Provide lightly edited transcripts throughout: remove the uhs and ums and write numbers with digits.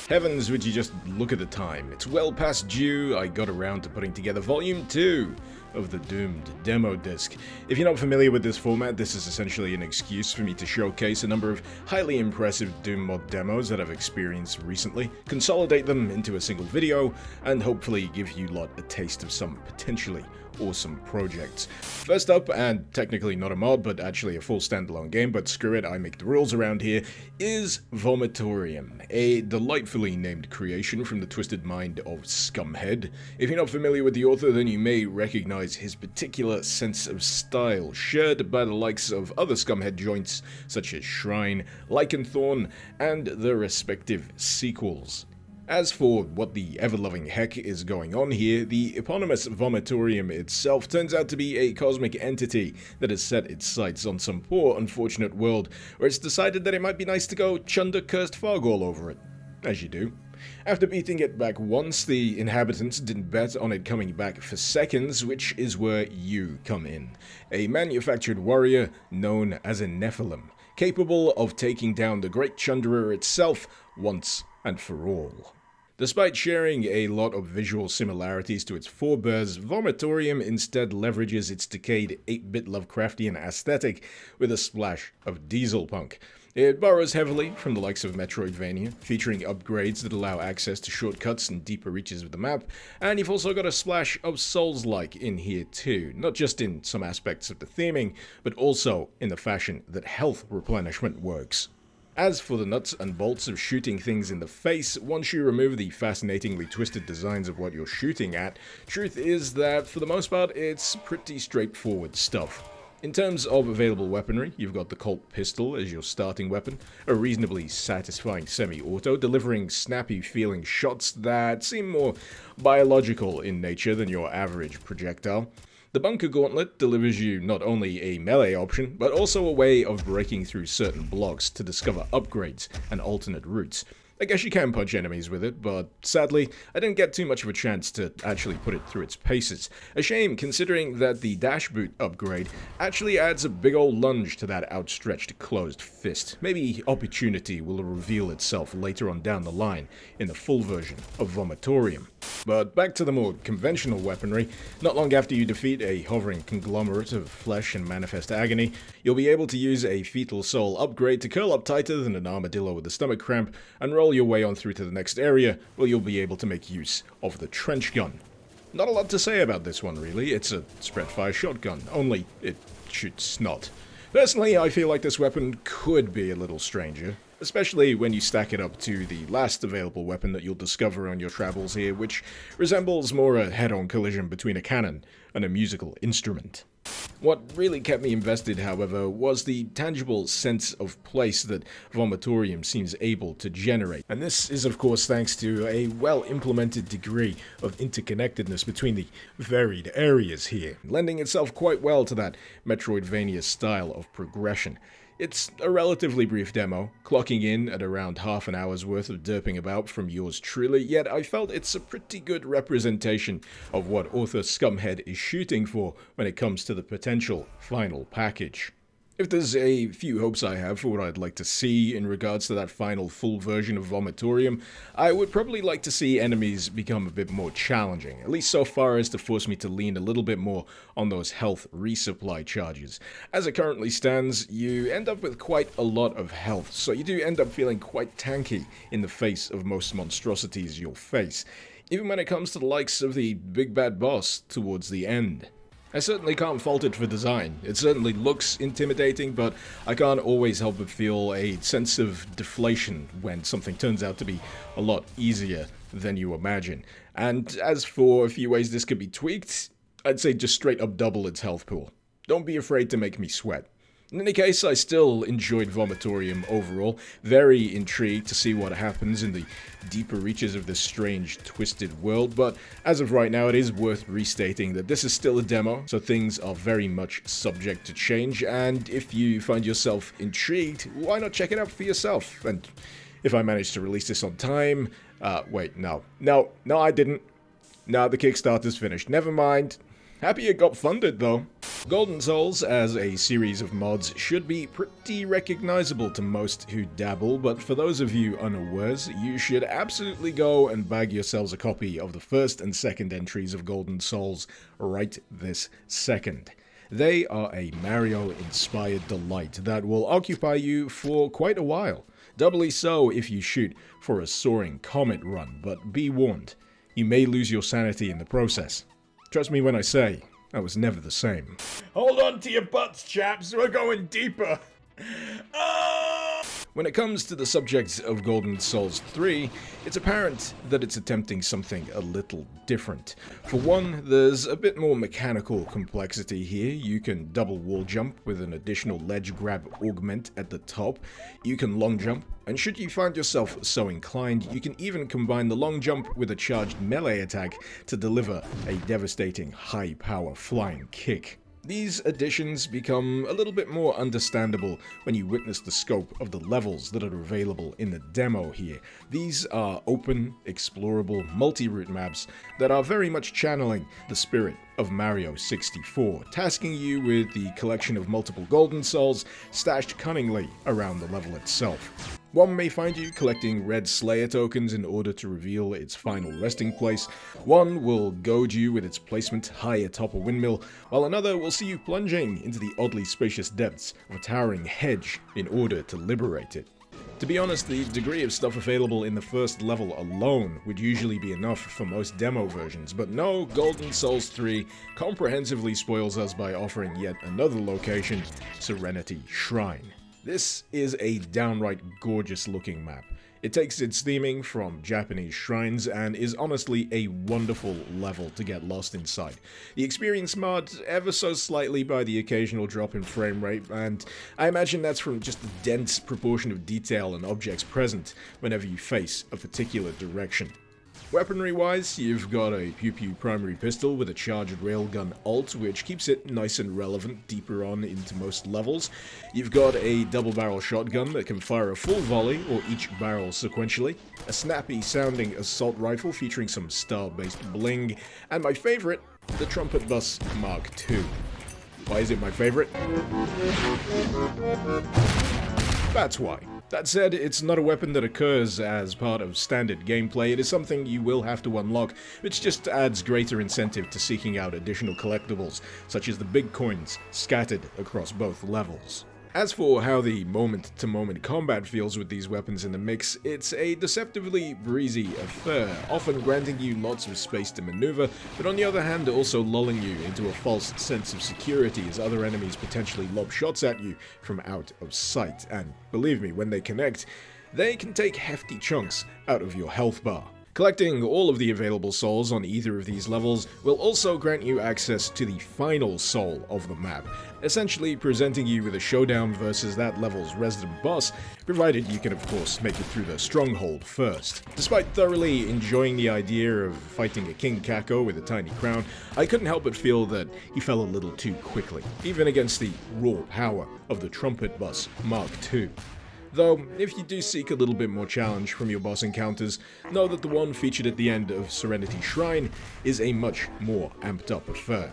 Heavens, would you just look at the time. It's well past due. I got around to putting together Volume 2 of the Doomed demo disc. If you're not familiar with this format, this is essentially an excuse for me to showcase a number of highly impressive Doom mod demos that I've experienced recently, consolidate them into a single video, and hopefully give you lot a taste of some potentially awesome projects. First up, and technically not a mod, but actually a full standalone game, but screw it, I make the rules around here, is VOMITOREUM, a delightfully named creation from the twisted mind of Scumhead. If you're not familiar with the author, then you may recognize his particular sense of style, shared by the likes of other Scumhead joints such as Shrine, Lycanthorn, and the respective sequels. As for what the ever-loving heck is going on here, the eponymous VOMITOREUM itself turns out to be a cosmic entity that has set its sights on some poor, unfortunate world, where it's decided that it might be nice to go chunder cursed fog all over it. As you do. After beating it back once, the inhabitants didn't bet on it coming back for seconds, which is where you come in. A manufactured warrior known as a Nephilim, capable of taking down the Great Chunderer itself once and for all. Despite sharing a lot of visual similarities to its forebears, VOMITOREUM instead leverages its decayed 8-bit Lovecraftian aesthetic with a splash of dieselpunk. It borrows heavily from the likes of Metroidvania, featuring upgrades that allow access to shortcuts and deeper reaches of the map, and you've also got a splash of Souls-like in here too, not just in some aspects of the theming, but also in the fashion that health replenishment works. As for the nuts and bolts of shooting things in the face, once you remove the fascinatingly twisted designs of what you're shooting at, truth is that for the most part it's pretty straightforward stuff. In terms of available weaponry, you've got the Colt pistol as your starting weapon, a reasonably satisfying semi-auto, delivering snappy-feeling shots that seem more biological in nature than your average projectile. The Bunker Gauntlet delivers you not only a melee option, but also a way of breaking through certain blocks to discover upgrades and alternate routes. I guess you can punch enemies with it, but sadly, I didn't get too much of a chance to actually put it through its paces. A shame, considering that the dash boot upgrade actually adds a big ol' lunge to that outstretched closed fist. Maybe opportunity will reveal itself later on down the line in the full version of VOMITOREUM. But back to the more conventional weaponry, not long after you defeat a hovering conglomerate of flesh and manifest agony, you'll be able to use a fetal soul upgrade to curl up tighter than an armadillo with a stomach cramp and roll your way on through to the next area where you'll be able to make use of the trench gun. Not a lot to say about this one really, it's a spread fire shotgun, only it shoots snot. Personally, I feel like this weapon could be a little stranger, especially when you stack it up to the last available weapon that you'll discover on your travels here, which resembles more a head-on collision between a cannon and a musical instrument. What really kept me invested, however, was the tangible sense of place that VOMITOREUM seems able to generate. And this is of course thanks to a well-implemented degree of interconnectedness between the varied areas here, lending itself quite well to that Metroidvania style of progression. It's a relatively brief demo, clocking in at around half an hour's worth of derping about from yours truly, yet I felt it's a pretty good representation of what author Scumhead is shooting for when it comes to the potential final package. If there's a few hopes I have for what I'd like to see in regards to that final full version of VOMITOREUM, I would probably like to see enemies become a bit more challenging, at least so far as to force me to lean a little bit more on those health resupply charges. As it currently stands, you end up with quite a lot of health, so you do end up feeling quite tanky in the face of most monstrosities you'll face, even when it comes to the likes of the big bad boss towards the end. I certainly can't fault it for design. It certainly looks intimidating, but I can't always help but feel a sense of deflation when something turns out to be a lot easier than you imagine. And as for a few ways this could be tweaked, I'd say just straight up double its health pool. Don't be afraid to make me sweat. In any case, I still enjoyed VOMITOREUM overall, very intrigued to see what happens in the deeper reaches of this strange, twisted world, but as of right now it is worth restating that this is still a demo, so things are very much subject to change, and if you find yourself intrigued, why not check it out for yourself? And if I manage to release this on time, wait, no, I didn't. No, the Kickstarter's finished, never mind. Happy it got funded though. Golden Souls as a series of mods should be pretty recognizable to most who dabble, but for those of you unawares, you should absolutely go and bag yourselves a copy of the first and second entries of Golden Souls right this second. They are a Mario-inspired delight that will occupy you for quite a while. Doubly so if you shoot for a soaring comet run, but be warned, you may lose your sanity in the process. Trust me when I say, I was never the same. Hold on to your butts, chaps, we're going deeper! When it comes to the subject of Golden Souls 3, it's apparent that it's attempting something a little different. For one, there's a bit more mechanical complexity here. You can double wall jump with an additional ledge grab augment at the top. You can long jump, and should you find yourself so inclined, you can even combine the long jump with a charged melee attack to deliver a devastating high-power flying kick. These additions become a little bit more understandable when you witness the scope of the levels that are available in the demo here. These are open, explorable, multi-route maps that are very much channeling the spirit of Mario 64, tasking you with the collection of multiple Golden Souls stashed cunningly around the level itself. One may find you collecting red Slayer tokens in order to reveal its final resting place, one will goad you with its placement high atop a windmill, while another will see you plunging into the oddly spacious depths of a towering hedge in order to liberate it. To be honest, the degree of stuff available in the first level alone would usually be enough for most demo versions, but no, Golden Souls 3 comprehensively spoils us by offering yet another location, Serenity Shrine. This is a downright gorgeous looking map. It takes its theming from Japanese shrines and is honestly a wonderful level to get lost inside. The experience marred ever so slightly by the occasional drop in frame rate, and I imagine that's from just the dense proportion of detail and objects present whenever you face a particular direction. Weaponry-wise, you've got a pew-pew primary pistol with a charged railgun ult, which keeps it nice and relevant deeper on into most levels. You've got a double-barrel shotgun that can fire a full volley, or each barrel sequentially, a snappy-sounding assault rifle featuring some star-based bling, and my favorite, the Trumpet Bus Mark II. Why is it my favorite? That's why. That said, it's not a weapon that occurs as part of standard gameplay. It is something you will have to unlock, which just adds greater incentive to seeking out additional collectibles, such as the big coins scattered across both levels. As for how the moment-to-moment combat feels with these weapons in the mix, it's a deceptively breezy affair, often granting you lots of space to maneuver, but on the other hand also lulling you into a false sense of security as other enemies potentially lob shots at you from out of sight, and believe me, when they connect, they can take hefty chunks out of your health bar. Collecting all of the available souls on either of these levels will also grant you access to the final soul of the map, essentially presenting you with a showdown versus that level's resident boss, provided you can of course make it through the stronghold first. Despite thoroughly enjoying the idea of fighting a King Kako with a tiny crown, I couldn't help but feel that he fell a little too quickly, even against the raw power of the Trumpet Bus Mark II. Though, if you do seek a little bit more challenge from your boss encounters, know that the one featured at the end of Serenity Shrine is a much more amped up affair.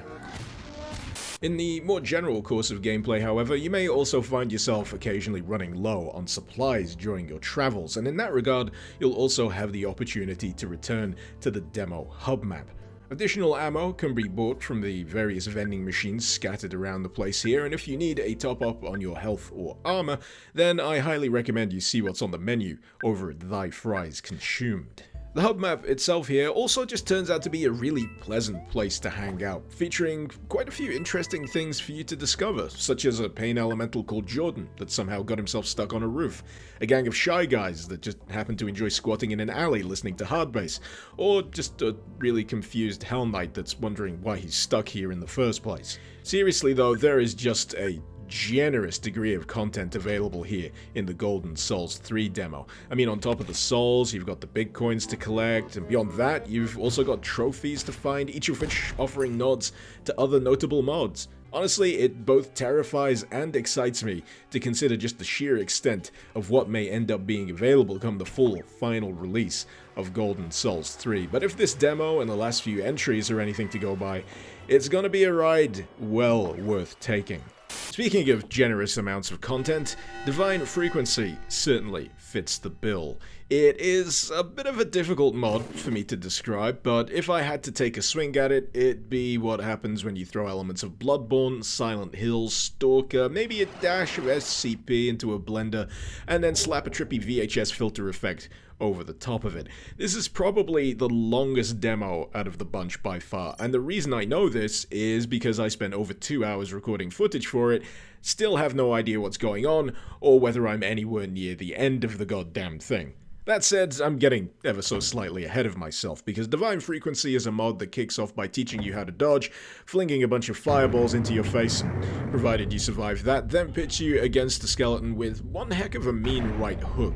In the more general course of gameplay, however, you may also find yourself occasionally running low on supplies during your travels, and in that regard, you'll also have the opportunity to return to the demo hub map. Additional ammo can be bought from the various vending machines scattered around the place here, and if you need a top-up on your health or armor, then I highly recommend you see what's on the menu over at Thy Fries Consumed. The hub map itself here also just turns out to be a really pleasant place to hang out, featuring quite a few interesting things for you to discover, such as a pain elemental called Jordan that somehow got himself stuck on a roof, a gang of shy guys that just happen to enjoy squatting in an alley listening to hard bass, or just a really confused Hell Knight that's wondering why he's stuck here in the first place. Seriously though, there is just a generous degree of content available here in the Golden Souls 3 demo. I mean, on top of the souls, you've got the big coins to collect, and beyond that, you've also got trophies to find, each of which offering nods to other notable mods. Honestly, it both terrifies and excites me to consider just the sheer extent of what may end up being available come the full final release of Golden Souls 3. But if this demo and the last few entries are anything to go by, it's gonna be a ride well worth taking. Speaking of generous amounts of content, Divine Frequency certainly fits the bill. It is a bit of a difficult mod for me to describe, but if I had to take a swing at it, it'd be what happens when you throw elements of Bloodborne, Silent Hill, Stalker, maybe a dash of SCP into a blender, and then slap a trippy VHS filter effect over the top of it. This is probably the longest demo out of the bunch by far, and the reason I know this is because I spent over 2 hours recording footage for it, still have no idea what's going on, or whether I'm anywhere near the end of the goddamn thing. That said, I'm getting ever so slightly ahead of myself, because Divine Frequency is a mod that kicks off by teaching you how to dodge, flinging a bunch of fireballs into your face, and provided you survive that, then pits you against a skeleton with one heck of a mean right hook.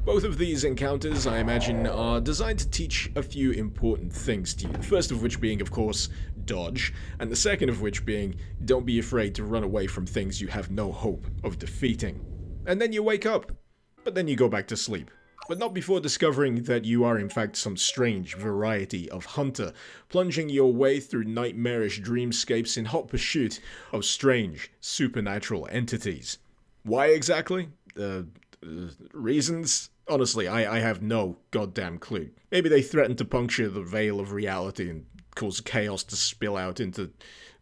Both of these encounters, I imagine, are designed to teach a few important things to you. The first of which being, of course, dodge, and the second of which being, don't be afraid to run away from things you have no hope of defeating. And then you wake up, but then you go back to sleep. But not before discovering that you are in fact some strange variety of hunter, plunging your way through nightmarish dreamscapes in hot pursuit of strange, supernatural entities. Why exactly? Reasons? Honestly, I have no goddamn clue. Maybe they threaten to puncture the veil of reality and cause chaos to spill out into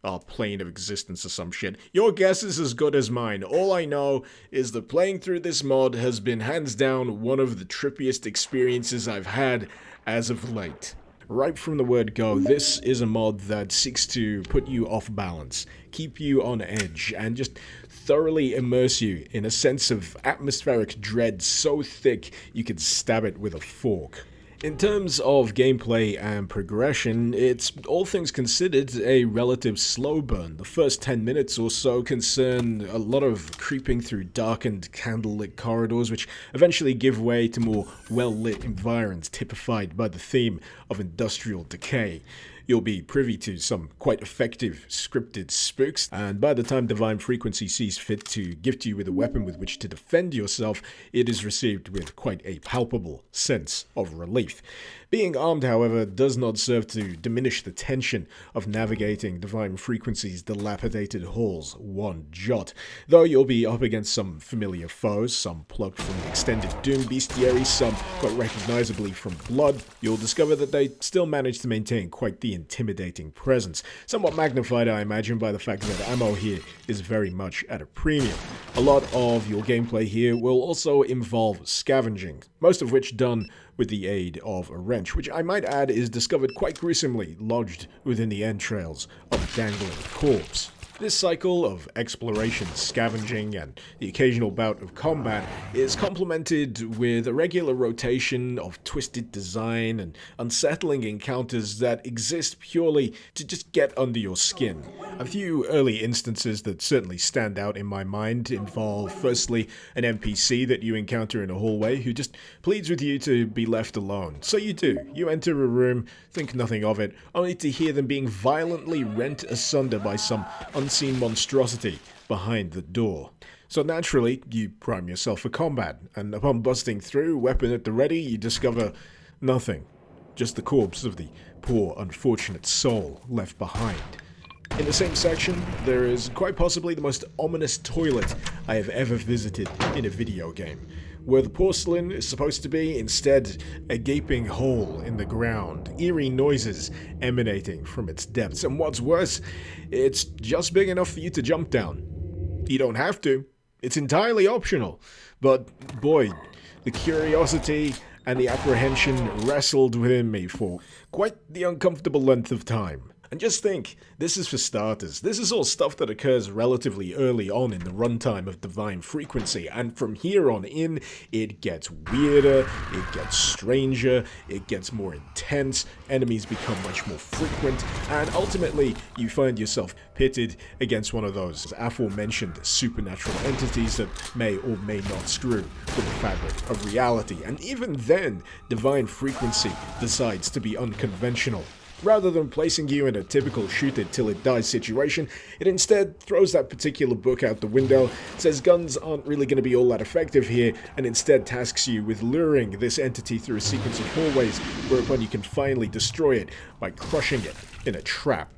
our plane of existence or some shit. Your guess is as good as mine. All I know is that playing through this mod has been hands down one of the trippiest experiences I've had as of late. Right from the word go, this is a mod that seeks to put you off balance, keep you on edge, and just thoroughly immerse you in a sense of atmospheric dread so thick you could stab it with a fork. In terms of gameplay and progression, it's, all things considered, a relative slow burn. The first 10 minutes or so concern a lot of creeping through darkened, candlelit corridors, which eventually give way to more well-lit environs typified by the theme of industrial decay. You'll be privy to some quite effective scripted spooks, and by the time Divine Frequency sees fit to gift you with a weapon with which to defend yourself, it is received with quite a palpable sense of relief. Being armed, however, does not serve to diminish the tension of navigating Divine Frequency's dilapidated halls one jot. Though you'll be up against some familiar foes, some plucked from the extended Doom bestiary, some quite recognizably from Blood, you'll discover that they still manage to maintain quite the intimidating presence, somewhat magnified, I imagine, by the fact that ammo here is very much at a premium. A lot of your gameplay here will also involve scavenging, most of which done with the aid of a wrench, which I might add is discovered quite gruesomely lodged within the entrails of a dangling corpse. This cycle of exploration, scavenging, and the occasional bout of combat is complemented with a regular rotation of twisted design and unsettling encounters that exist purely to just get under your skin. A few early instances that certainly stand out in my mind involve, firstly, an NPC that you encounter in a hallway who just pleads with you to be left alone. So you do. You enter a room, think nothing of it, only to hear them being violently rent asunder by some unseen monstrosity behind the door. So naturally, you prime yourself for combat, and upon busting through, weapon at the ready, you discover nothing. Just the corpse of the poor, unfortunate soul left behind. In the same section, there is quite possibly the most ominous toilet I have ever visited in a video game. Where the porcelain is supposed to be, instead, a gaping hole in the ground, eerie noises emanating from its depths, and what's worse, it's just big enough for you to jump down. You don't have to, it's entirely optional, but boy, the curiosity and the apprehension wrestled within me for quite the uncomfortable length of time. And just think, this is for starters. This is all stuff that occurs relatively early on in the runtime of Divine Frequency, and from here on in, it gets weirder, it gets stranger, it gets more intense, enemies become much more frequent, and ultimately, you find yourself pitted against one of those aforementioned supernatural entities that may or may not screw with the fabric of reality. And even then, Divine Frequency decides to be unconventional. Rather than placing you in a typical shoot it till it dies situation, it instead throws that particular book out the window, says guns aren't really going to be all that effective here, and instead tasks you with luring this entity through a sequence of hallways, whereupon you can finally destroy it by crushing it in a trap.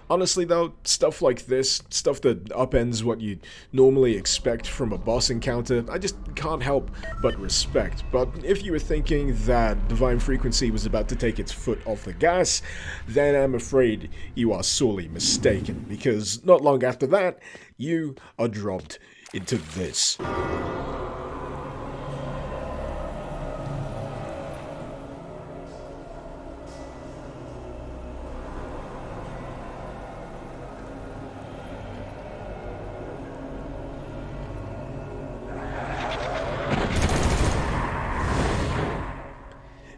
Honestly though, stuff like this, stuff that upends what you'd normally expect from a boss encounter, I just can't help but respect. But if you were thinking that Divine Frequency was about to take its foot off the gas, then I'm afraid you are sorely mistaken, because not long after that, you are dropped into this.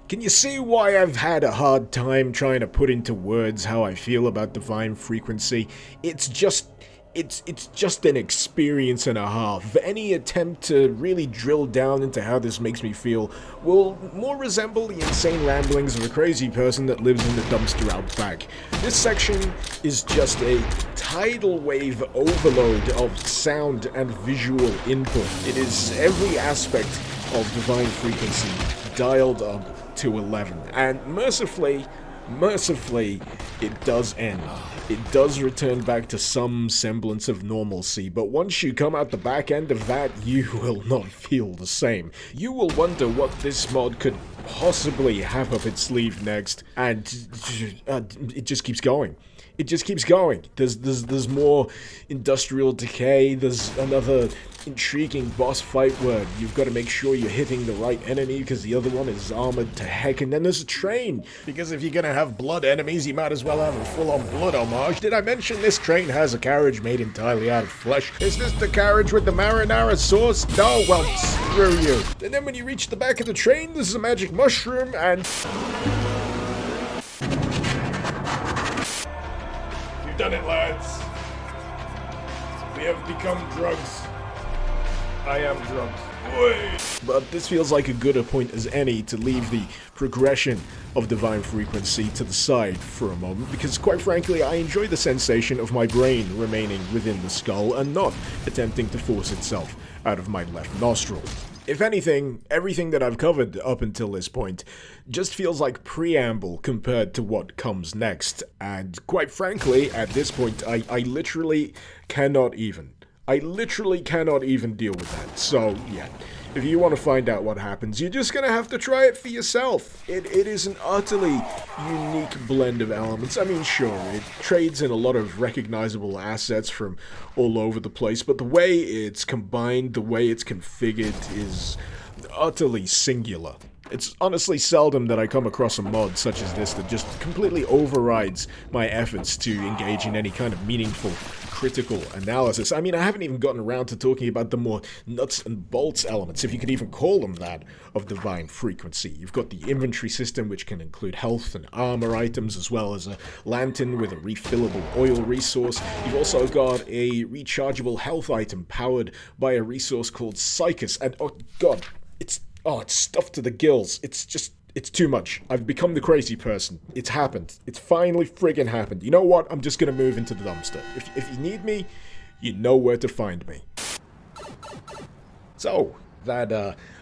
Can you see why I've had a hard time trying to put into words how I feel about Divine Frequency? It's just an experience and a half. Any attempt to really drill down into how this makes me feel will more resemble the insane ramblings of a crazy person that lives in the dumpster out back. This section is just a tidal wave overload of sound and visual input. It is every aspect of Divine Frequency dialed up to 11, and mercifully, it does end. It does return back to some semblance of normalcy, but once you come out the back end of that, you will not feel the same. You will wonder what this mod could possibly have up its sleeve next, and it just keeps going. It just keeps going. There's more industrial decay. There's another intriguing boss fight where you've got to make sure you're hitting the right enemy because the other one is armored to heck. And then there's a train, because if you're gonna have blood enemies, you might as well have a full-on blood homage. Did I mention this train has a carriage made entirely out of flesh? Is this the carriage with the marinara sauce? No? Well, screw you. And then when you reach the back of the train, there's a magic mushroom and... You've done it, lads. We have become drugs. I am drugs. But this feels like a good a point as any to leave the progression of Divine Frequency to the side for a moment, because quite frankly I enjoy the sensation of my brain remaining within the skull and not attempting to force itself out of my left nostril. If anything, everything that I've covered up until this point just feels like preamble compared to what comes next, and quite frankly, at this point, I literally cannot even deal with that. So, yeah, if you want to find out what happens, you're just gonna have to try it for yourself. It is an utterly unique blend of elements. I mean, sure, it trades in a lot of recognizable assets from all over the place, but the way it's combined, the way it's configured is utterly singular. It's honestly seldom that I come across a mod such as this that just completely overrides my efforts to engage in any kind of meaningful, critical analysis. I mean, I haven't even gotten around to talking about the more nuts and bolts elements, if you could even call them that, of Divine Frequency. You've got the inventory system, which can include health and armor items, as well as a lantern with a refillable oil resource. You've also got a rechargeable health item powered by a resource called Psychus, and oh god, it's stuffed to the gills. It's too much. I've become the crazy person. It's happened. It's finally friggin' happened. You know what? I'm just gonna move into the dumpster. If you need me, you know where to find me. So, that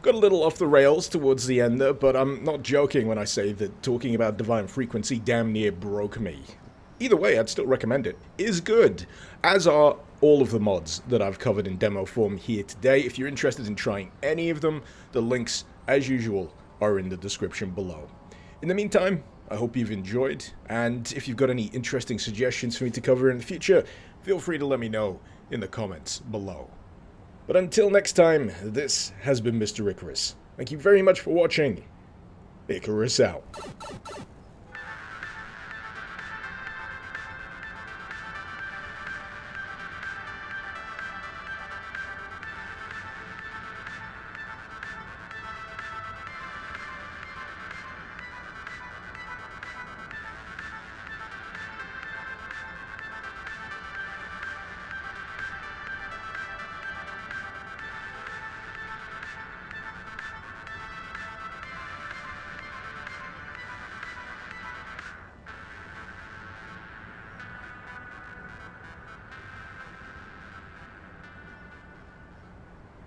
got a little off the rails towards the end there, but I'm not joking when I say that talking about Divine Frequency damn near broke me. Either way, I'd still recommend it. Is good, as are all of the mods that I've covered in demo form here today. If you're interested in trying any of them, the links, as usual, are in the description below. In the meantime, I hope you've enjoyed, and if you've got any interesting suggestions for me to cover in the future, feel free to let me know in the comments below. But until next time, this has been Mr. Icarus. Thank you very much for watching. Icarus out.